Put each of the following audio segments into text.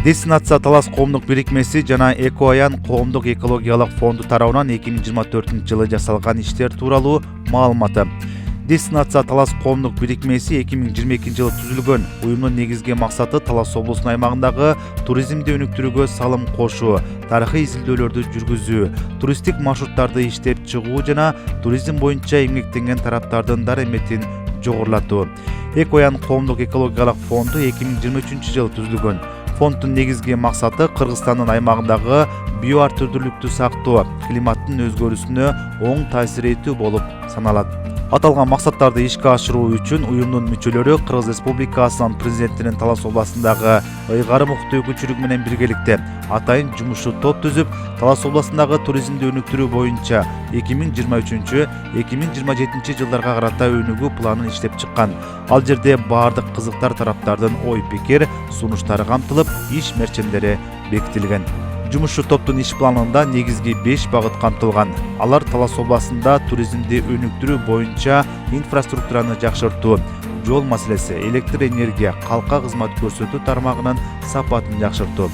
Дестинация Талас коомдук бирикмеси жана Эко Аян коомдук экологиялык фонду тарабынан 2024-жылы жасалган иштер тууралуу маалыматы. Дестинация Талас коомдук бирикмеси 2022-жылы түзүлгөн. Уюмдун негизги максаты Талас облусунун аймагындагы туризмди өнүктүрүүгө салым кошуу, тарыхый изилдөөлөрдү жүргүзүү, туристтик маршруттарды иштеп чыгуу жана туризм боюнча эмгектенген тараптардын дараметин жогорулатуу. Эко Аян коомдук экологиялык фонду 2023-жылы түзүлгөн. Фонддун негизги максаты Кыргызстандын аймагындагы био ар түрдүүлүктү сактоо, климаттын өзгөрүүсүнө оң таасир этүү болуп саналат. Аталган максаттарды ишке ашыруу үчүн уюмдун мүчөлөрү Кыргыз Республикасынын президентинин Талас областындагы ыйгарым укуктуу өкүлчүлүгү менен биргеликте атайын жумушчу топ түзүп, Талас областындагы туризмди өнүктүрүү боюнча 2023-2027 жылдарга карата өнүгүү планын иштеп чыккан. Ал жерде баардык кызыктар тараптардын ой пикир, сунуштары камтылып, иш мерчемдери бекитилген. Жумушчу топтун иш планында негизги 5 багыт камтылган. Алар Талас областында туризмди өнүктүрүү боюнча инфраструктураны жакшыртуу, жол маселеси, электр энергия, калка кызмат көрсөтүү тармагынын сапатын жакшыртуу,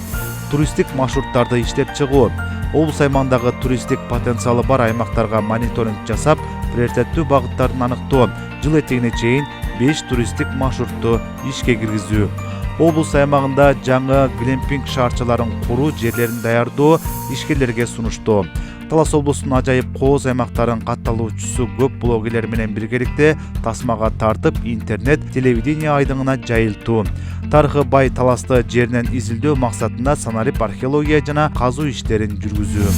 туристтик маршруттарды иштеп чыгуу, облус аймагындагы туристтик потенциалы бар аймактарга мониторинг жасап, приоритеттүү багыттарын аныктоо, жыл этегине чейин 5 туристтик маршрутту ишке киргизүү, облус аймагында жаңы глемпинг шаарчаларын куруу жерлерин даярдоо, ишкерлерге сунуштоо. Талас облусунун ажайып кооз аймактарын катталуучусу көп блогерлер менен биргеликте тасмага тартып, интернет, телевидение айдыңына жайылтуу. Тарыхы бай Таласты жеринен изилдөө максатында санарип археология жана казуу иштерин жүргүзүү.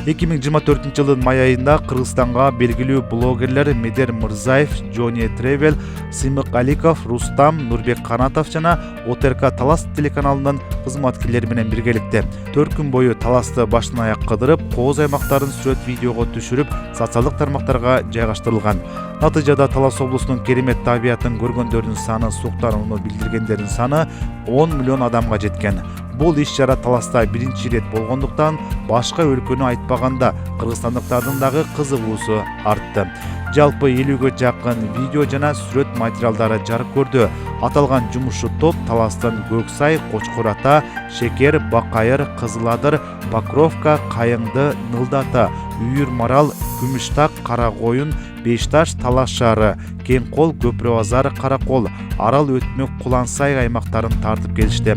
2024-жылдын май айында Кыргызстанга белгилүү блогерлер Медер Мырзаев, Джони Тревел, Сымык Аликов, Рустам, Нурбек Канатов жана ОТРК Талас телеканалынын кызматкерлери менен биргеликте 4 күн бою Таласты баштан аяк кыдырып, кооз аймактарын сүрөт видеого түшүрүп, социалдык тармактарга жайгаштырылган. Натыйжада Талас облусунун керемет табиятын көргөндөрдүн саны, суктанууну билдиргендердин саны 10 миллион адамга жеткен. Бул иш-чара Таласта биринчи ирет болгондуктан башка өлкөнү айтпаганда кыргызстандыктардын дагы кызыгуусу артты. Жалпы 50гө жакын видео жана сүрөт материалдары жарык көрдү. Аталган жумушчу топ Таластын Көксай, Кочкор Ата, Шекер, Бакайыр, Кызыл Адыр, Покровка, Кайыңды, Нылдата, Үйүр Марал, Күмүштак, Кара Коюн, Бешташ, Талаш шаары, Кеңкол, Көпүрө базары, Каракол, Арал Өтмөк, Кулансай аймактарын тартып келишти.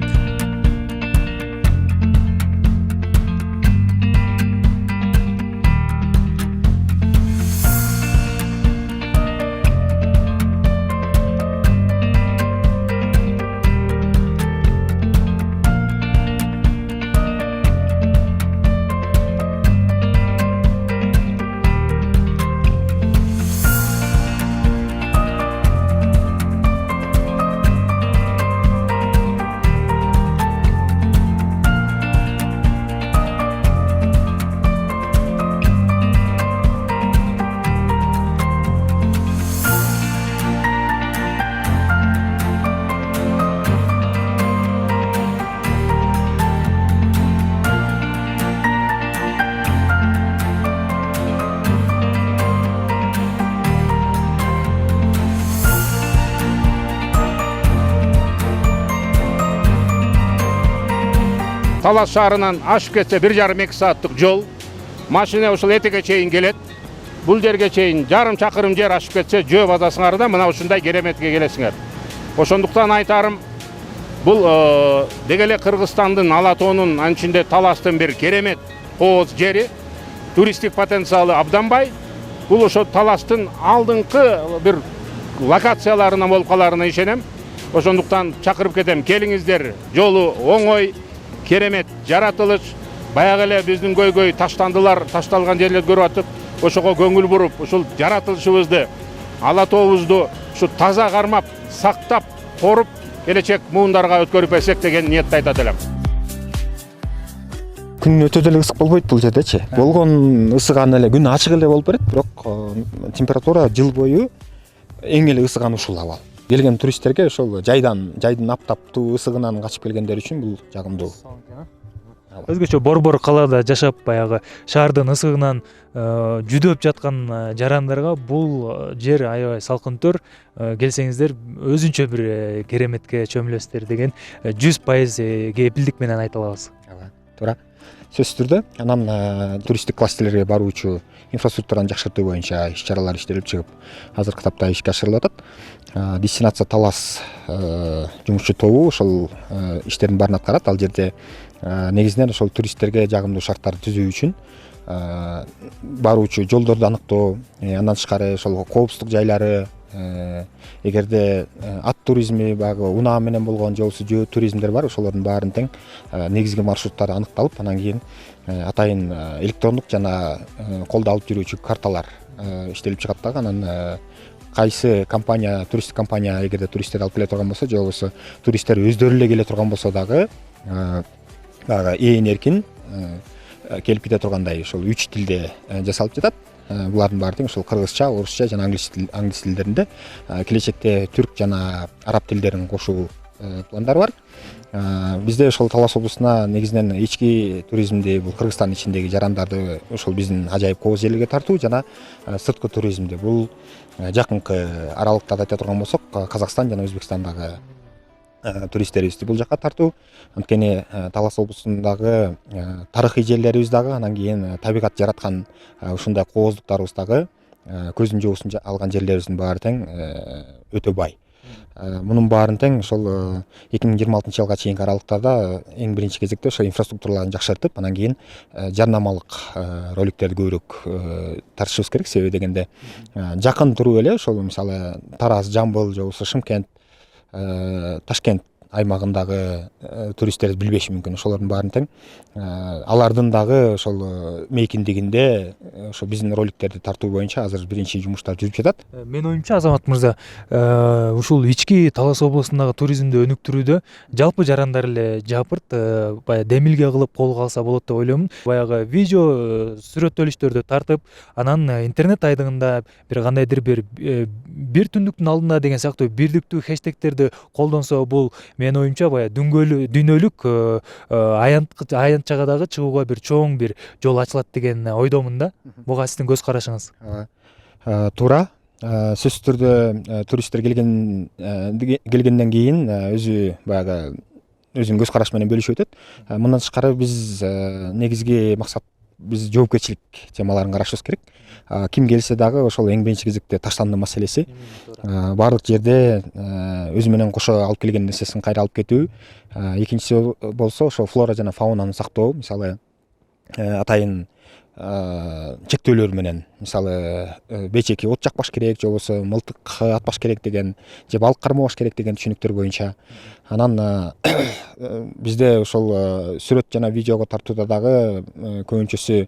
Талас шаарынан ашып кетсе 1,5-2 сааттык жол. Машина ушул этеге чейин келет. Бул жерге чейин жарым чакырым жер ашып кетсе жөө базасыңар да мына ушундай кереметке келесиңер. Ошондуктан айтарым, бул деги эле Кыргызстандын ала тоонун анчинде Таластын бир керемет кооз жери, туристтик потенциалы абдан бай. Бул ошо Таластын алдыңкы бир локацияларынан болуп каларына ишенем. Ошондуктан чакырып кетем, келиңиздер. Жолу оңой, керемет жаратылыш, баягы эле биздин көйгөй ташталган жерлерди көрүп атып, ошого көңүл буруп, ушул жаратылышыбызды, ала тообузду ушу таза кармап, сактап, коруп, келечек муундарга өткөрүп берсек деген ниетти айтат элем. Күн өтө деле ысык болбойт бул жердечи. Болгон ысыган эле күн ачык эле болуп берет, бирок температура жыл бою эң эле ысыган ушул абал. Келген туристтерге ошол жайдын аптаптуу ысыгынан качып келгендер үчүн бул жагымдуу. Өзгөчө борбор калаада жашап баягы шаардын ысыгынан жүдөп жаткан жарандарга бул жер аябай салкынтөр. Келсеңиздер өзүнчө бир кереметке чөмүлөсүздөр деген 100% кепилдик менен айта алабыз. Туура. Сөзсүз түрдө анан туристтик кластерлерге баруучу инфраструктураны жакшыртуу боюнча иш-чаралар иштелип чыгып, азыркы тапта ишке ашырылып атат. Дестинация Талас жумушчу тобу ошол иштердин баарын аткарат. Ал жерде негизинен ошол туристтерге жагымдуу шарттарды түзүү үчүн баруучу жолдорду аныктоо, андан тышкары ошол коопсуздук жайлары, эгерде ат туризми, баягы унаа менен болгон же болбосо жөө туризмдер бар, ошолордун баарын тең негизги маршруттары аныкталып, анан кийин атайын электрондук жана колдо алып жүрүүчү карталар иштелип чыгат дагы. Анан кайсы компания, туристтик компания эгерде туристтерди алып келе турган болсо, же болбосо туристтер өздөрү эле келе турган болсо дагы баягы ээн эркин келип кете тургандай ошол 3 тилде жасалып жатат. Булардын баары тең ошол кыргызча, орусча жана англис тилдеринде. Келечекте түрк жана араб тилдерин кошуу пландары бар. Бизде ошол Талас облусуна негизинен ички туризмди, бул Кыргызстан ичиндеги жарандарды ошол биздин ажайып кооз жерлерге тартуу жана сырткы туризмди, бул жакынкы аралыктарды айта турган болсок, Казакстан жана Өзбекстандагы туристтерибизди бул жакка тартуу. Анткени Талас облусундагы тарыхый жерлерибиз дагы, анан кийин табигат жараткан ушундай кооздуктарыбыз дагы, көздүн жоосун алган жерлерибиздин баары тең өтө бай. Мунун баарын тең ошол 2026 жылга чейинки аралыктарда эң биринчи кезекте ошо инфраструктураларын жакшыртып, анан кийин жарнамалык роликтерди көбүрөөк тартышыбыз керек. Себеби дегенде жакын туруп эле ошол мисалы Тараз, Жамбыл же болбосо Шымкент, Ташкент аймагындагы туристтерди билбеши мүмкүн. Ошолордун баарын тең алардын дагы ошол мейкиндигинде ошо биздин роликтерди тартуу боюнча азыр биринчи жумуштар жүрүп жатат. Менин оюмча, Азамат мырза, ушул ички Талас облусундагы туризмди өнүктүрүүдө жалпы жарандар эле жапырт баягы демилге кылып колго алса болот деп ойлоймун. Баягы видео сүрөттөлүштөрдү тартып, анан интернет айдыңында бир кандайдыр бир түндүктүн алдында деген сыяктуу бирдиктүү хэштегтерди колдонсо, бул менин оюмча баягы дүйнөлүк аянтчага дагы чыгууга бир чоң бир жол ачылат деген ойдомун да. Буга сиздин көз карашыңыз? Туура. Сөзсүз түрдө туристтер келгенден кийин өзү баягы өзүнүн көз карашы менен бөлүшүп өтөт. Мындан тышкары биз негизги максат, биз жоопкерчилик темаларын карашыбыз керек. Ким келсе дагы ошол эң биринчи кезекте таштандын маселеси. Баардык жерде өзү менен кошо алып келген нерсесин кайра алып кетүү. Экинчиси болсо ошо флора жана фаунаны сактоо. Мисалы атайын чектөөлөр менен, мисалы бечеки от жакпаш керек, же болбосо мылтык атпаш керек деген, же балык кармабаш керек деген түшүнүктөр боюнча. Анан бизде ошол сүрөт жана видеого тартууда дагы көбүнчөсү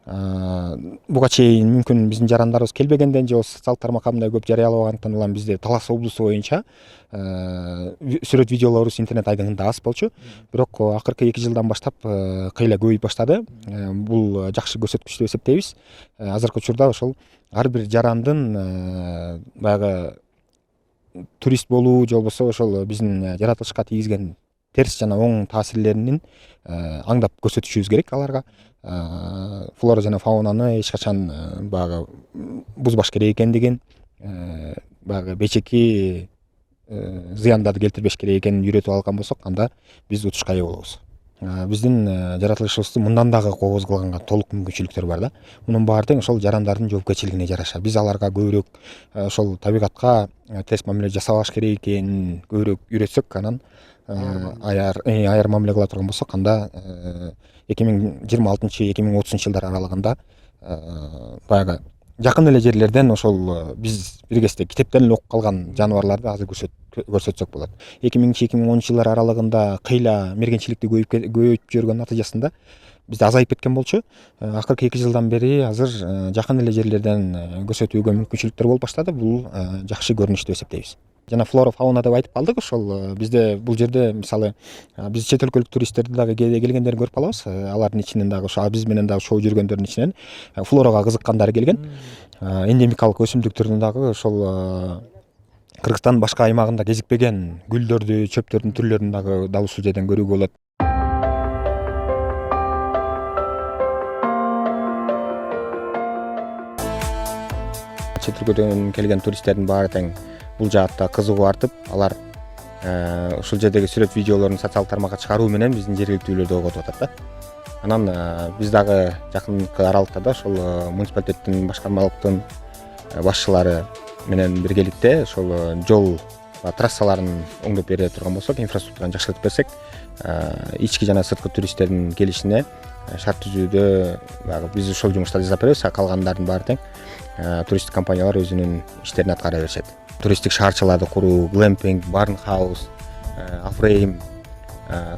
буга чейин мүмкүн биздин жарандарыбыз келбегенден же болбосо социалдык тармакка көп жарыялабагандыктан улам бизде Талас облусу боюнча сүрөт видеолорубуз интернет айдыңында аз болчу. Бирок акыркы 2 жылдан баштап кыйла көбөйүп баштады. Бул жакшы көрсөткүч деп эсептейбиз. Азыркы учурда ошол ар бир жарандын баягы турист болуу же болбосо ошол биздин жаратылышка тийгизген терс жана оң таасирлерин аңдап көрсөтүшүбүз керек аларга. Флора жана фаунаны эч качан баягы бузбаш керек экендигин, баягы бечеки зыяндарды келтирбеш керек экенин үйрөтүп алган болсок, анда биз утушка ээ болобуз. Биздин жаратылышыбызды мындан дагы кооз кылганга толук мүмкүнчүлүктөр бар да. Мунун баары тең ошол жарандардын жоопкерчилигине жараша. Биз аларга көбүрөөк ошол табигатка терс мамиле жасабаш керек экенин көбүрөөк үйрөтсөк, анан аяр мамиле кыла турган болсок, анда 2026-2030 жылдар аралыгында баягы жакын эле жерлерден ошол биз бир кезде китептен эле окуп калган жаныбарларды азыр көрсөтсөк болот. 2000-2010 жылдар аралыгында кыйла мергенчиликти көбөйтүп жүргөн натыйжасында бизде азайып кеткен болчу. Акыркы 2 жылдан бери азыр жакын эле жерлерден көрсөтүүгө мүмкүнчүлүктөр болуп баштады. Бул жакшы көрүнүш деп эсептейбиз. Жана флора фауна деп айтып калдык. Ошол бизде бул жерде мисалы биз чет өлкөлүк туристтерди дагы келгендерин көрүп калабыз. Алардын ичинен дагы ошо биз менен дагы шоу жүргөндөрдүн ичинен флорага кызыккандар келген. Эндемикалык өсүмдүктөрдүн дагы ошол Кыргызстандын башка аймагында кезип, 2 кезикпеген гүлдөрдү, чөптөрдүн түрлөрүн дагы дал ушул жерден көрүүгө болот. 2026 жылы Талас облусунда чет өлкөдөн келген туристтердин баары тең бул жаатта кызыгуу артып, алар ушул жердеги сүрөт видеолорун социалдык тармакка чыгаруу менен биздин жергиликтүүлөрдү оготуп атат да. Анан биз дагы жакынкы аралыкта да ошол муниципалитеттин башкармалыктын башчылары менен биргеликте ошол жол трассаларын оңдоп бере турган болсок, инфраструктураны жакшыртып берсек, ички жана сырткы туристтердин келишине шарт түзүүдө биз ошол жумуштарды жасап беребиз, а калгандардын баары тең туристтик компаниялар өзүнүн иштерин аткара беришет. Туристтик шаарчаларды куруу, глэмпинг, барнхаус, афрейм,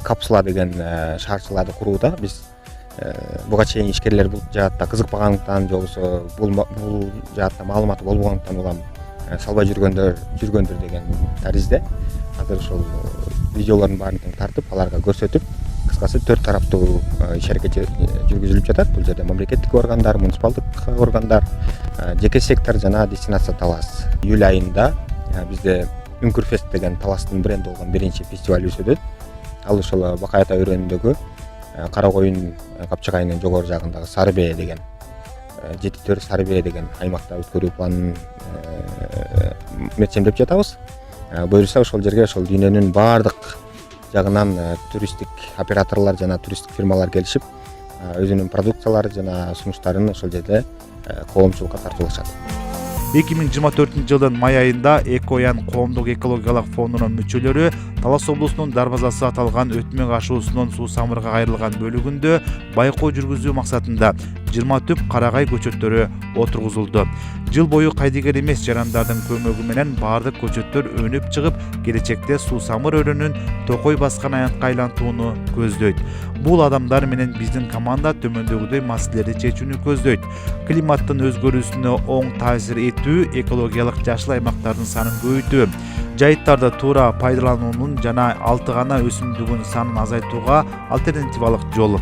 капсула деген шаарчаларды курууда биз буга чейин ишкерлер бул жаатта кызыкпагандыктан же болбосо бул жаатта маалыматы болбогондуктан улам салбай жүргөндөр деген таризде азыр ошол видеолордун баарын тең тартып, аларга көрсөтүп, кыскасы 4 тараптуу иш-аракет жүргүзүлүп жатат. Бул жерде мамлекеттик органдар, муниципалдык органдар, жеке сектор жана дестинация талас. Июль айында бизде Үңкүрфест деген таластын бренди болгон биринчи фестиваль өтөт. Ал ошол Бакай Ата өрөөнүндөгү Кара Коюн капчыгайынын жогору жагындагы Сарыбе деген, Жети Төр Сарыбе деген аймакта өткөрүү планын мерчемдеп жатабыз. Буюрса ошол жерге ошол дүйнөнүн баардык жагынан туристтик операторлор жана туристтик фирмалар келишип, өзүнүн продукциялары жана сунуштарын ошол жерде коомчулукка тартуулашат. 2024 жылдын май айында Экоян коомдук экологиялык фондунун мүчөлөрү Талас облусунун Дарбазасы аталган өтмөк ашуусунун Суу Самырга кайрылган бөлүгүндө байкоо жүргүзүү максатында 20 түп карагай көчөттөрү отургузулду. Жыл бою кайдыгер эмес жарандардын көмөгү менен баардык көчөттөр өнүп чыгып, келечекте Суу Самыр өрөөнүн токой баскан аянтка айлантууну көздөйт. Бул адамдар менен биздин команда төмөндөгүдөй маселелерди чечүүнү көздөйт. Климаттын өзгөрүүсүнө оң таасир этүү, экологиялык жашыл аймактардын санын көбөйтүү, жайыттарды туура пайдалануунун жана алтыгана өсүмдүгүнүн санын азайтууга альтернативалык жол.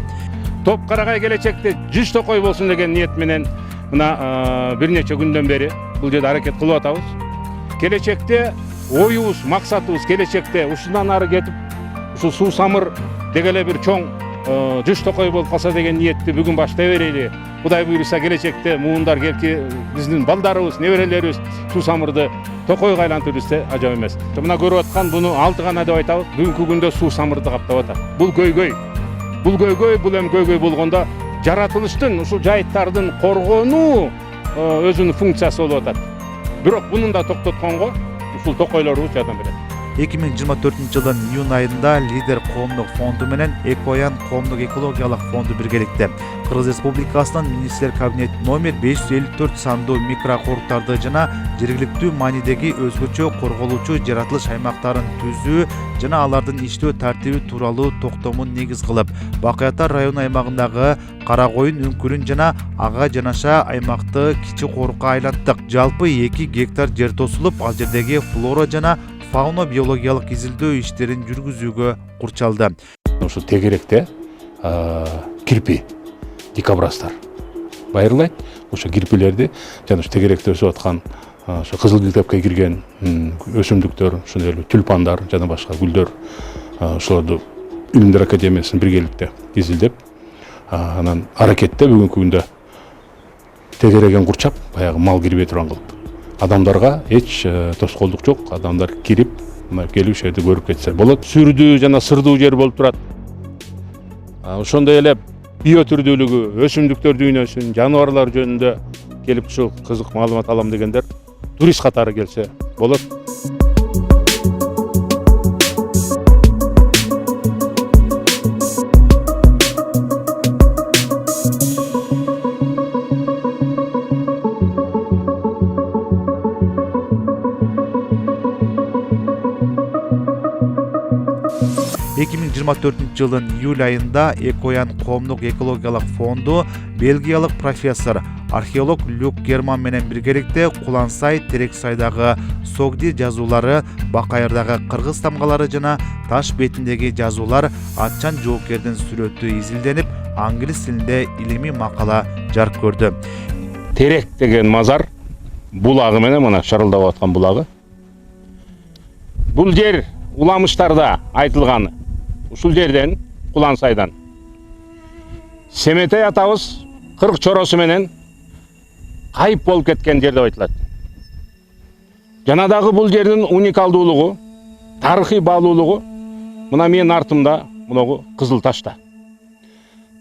Топ карагай келечекте 100 токой болсун деген ниет менен мына бир нече күндөн бери бул жерде аракет кылып атабыз. Келечекте оюбуз, максатыбыз келечекте ушундан ары кетип, ушу Суу Самыр дегеле бир чоң 100 токой болуп калса деген ниетти бүгүн баштай берели. Кудай буйруса келечекте муундар келки биздин балдарыбыз, неберелерибиз Суу Самырды токойго айлантып жүрсө ажап эмес. Мына көрүп аткан буну алтыгана деп айтабыз. Бүгүнкү күндө Суу Самырды каптап атат. Бул көйгөй. Бул эми көйгөй болгондо жаратылыштын ушул жайыттардын коргонуу өзүнүн функциясы болуп атат. Бирок мунун да токтотконго ушул токойлорубуз жардам берет. 2024 жылдын июнь айында Лидер коомдук фонду менен Экоян коомдук экологиялык фонду биргеликте Кыргыз Республикасынын министрлер кабинет номер 554 сандуу микрокоруктарды жана жергиликтүү маанидеги өзгөчө корголуучу жаратылыш аймактарын түзүү жана алардын иштөө тартиби тууралуу токтомун негиз кылып, Бакай Ата району аймагындагы Кара Коюн үңкүрүн жана ага жанаша аймакты кичи корукка айланттык. Жалпы 2 гектар жер тосулуп, ал жердеги флора жана фауна биологиялык изилдөө иштерин жүргүзүүгө курчалды. Ушу тегеректе кирпи, дикобраздар байырлайт. Ошо кирпилерди жана ушу тегеректе өсүп аткан ошо кызыл китепке кирген өсүмдүктөр, ошондой эле тюльпандар жана башка гүлдөр, ошолорду Илимдер академиясынын биргеликте изилдеп, анан аракетте бүгүнкү күндө тегереген курчап, баягы мал кирбей турган кылып. Адамдарга эч тоскоолдук жок, адамдар кирип, келип ушерди көрүп кетсе болот. Сүрдүү жана сырдуу жер болуп турат. Ошондой эле биотүрдүүлүгү, өсүмдүктөр дүйнөсүн, жаныбарлар жөнүндө келип ушул кызык маалымат алам дегендер турист катары келсе болот. жылдын июль айында Экоян коомдук экологиялык фонду бельгиялык профессор, археолог Люк Герман менен биргеликте Кулансай, Терексайдагы Согди жазуулары, Бакайырдагы кыргыз тамгалары жана таш бетиндеги жазуулар атчан жоокердин сүрөтү изилденип, англис тилинде илимий макала жарык көрдү. Терек деген мазар булагы менен мына шарылдап аткан булагы. Бул жер уламыштарда айтылганы. Ушул жерден Кулансайдан Семетей атабыз 40 чоросу менен кайып болуп кеткен жер деп айтылат. Жана дагы бул жердин уникалдуулугу, тарыхый баалуулугу мына менин артымда мынагу Кызыл Ташта.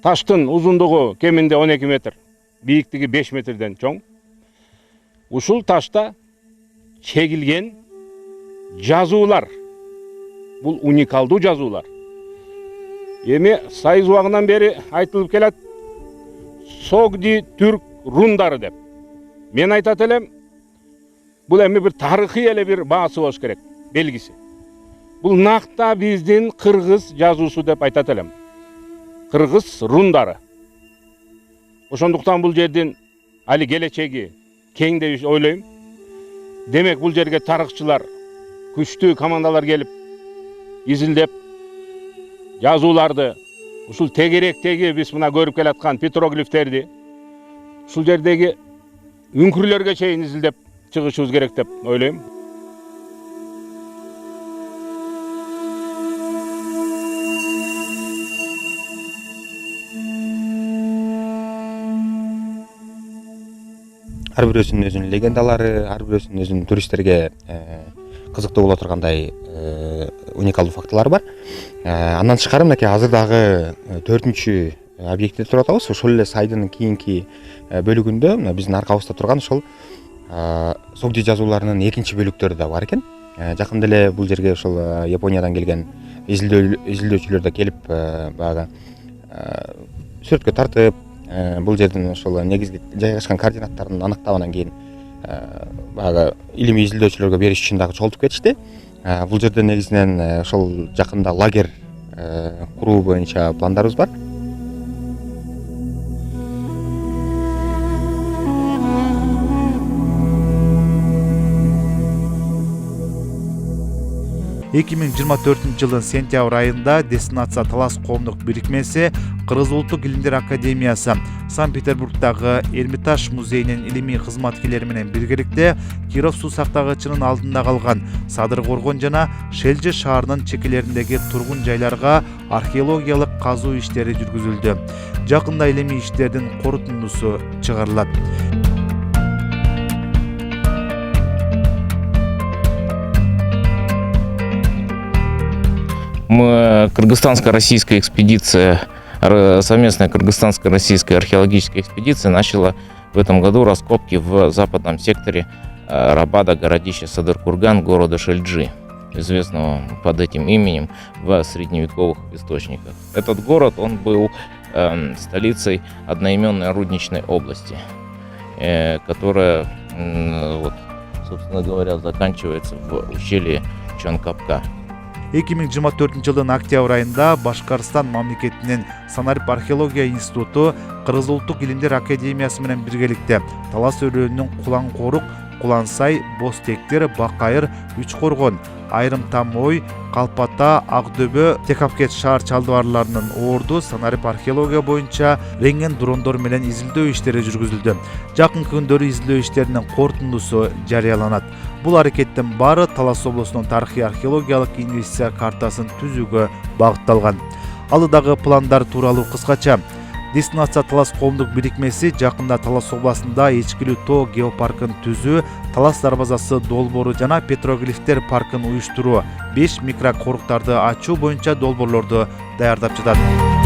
Таштын узундугу кеминде 12 метр, бийиктиги 5 метрден чоң. Ушул ташта чегилген жазуулар. Бул уникалдуу жазуулар. Эми Сайыз убагынан бери айтылып келет Согди түрк рундары деп. Мен айтат элем, бул эми бир тарыхый эле бир баасы болуш керек, белгиси. Бул накта биздин кыргыз жазуусу деп айтат элем. Кыргыз рундары. Ошондуктан бул жердин али келечеги кең деп ойлойм. Демек бул жерге тарыхчылар, күчтүү командалар келип, изилдеп, жазууларды, ушул тегеректеги биз мына көрүп келаткан петроглифтерди, ушул жердеги үңкүрлөргө чейин изилдеп чыгышыбыз керек деп ойлойм. Ар бирөөсүнүн өзүнүн легендалары, ар бирөөсүнүн өзүнүн туристтерге кызыктуу боло тургандай уникалдуу фактылары бар. Андан тышкары мынакей азыр дагы 4-чү объектте туруп атабыз. Ошол эле сайдын кийинки бөлүгүндө мына биздин аркабызда турган ошол Согди жазууларынын 2-чи бөлүктөрү да бар экен. Жакында эле бул жерге ошол Япониядан келген изилдөөчүлөр да келип баягы сүрөткө тартып, бул жердин ошол негизги жайгашкан координаттарын аныктап анан кийин баягы илимий изилдөөчүлөргө бериш үчүн дагы чогултуп кетишти. Бул жерде негизинен ошол жакында лагерь куруу боюнча пландарыбыз бар. жылдын сентябрь айында Дестинация Талас коомдук бирикмеси Кыргыз Улуттук илимдер академиясы Санкт-Петербургдагы Эрмитаж музейинин илимий кызматкерлери менен биргеликте Киров суу сактагычынын алдында калган Садыр Коргон жана Шелже шаарынын чекелериндеги тургун жайларга археологиялык казуу иштери жүргүзүлдү. Жакында илимий иштердин корутундусу чыгарылат. Кыргызстанско-российская экспедиция, совместная кыргызстанско-российская археологическая экспедиция начала в этом году раскопки в западном секторе Рабада, городища Садыр-Курган, города Шельджи, известного под этим именем в средневековых источниках. Этот город, он был столицей одноименной рудничной области, которая, вот, собственно говоря, заканчивается в ущелье Чонкапка. 2024 жылдын октябрь айында Башкарстан мамлекетинин Санарип археология институту Кыргыз Улуттук илимдер академиясы менен биргеликте Талас өрөөнүнүн Кулан Корук, Кулансай, Бостектер, Бакайыр, Үч Коргон, Айрым Тамой, Калпата, Акдөбө, Текапкет шаар чалдыбарларынын орду Санарип археология боюнча рентген дрондор менен изилдөө иштери жүргүзүлдү. Жакынкы күндөрү изилдөө иштеринин корутундусу жарыяланат. Бул аракеттин баары Талас облусунун тарыхый археологиялык инвестиция картасын түзүүгө багытталган. Алдыдагы пландар тууралуу кыскача: Дестинация Талас коомдук бирикмеси жакында Талас областында Эчкилүү тоо геопаркын түзүү, Талас дарбазасы долбоору жана петроглифтер паркын уюштуруу, 5 микрокоруктарды ачуу боюнча долбоорлорду даярдап жатат.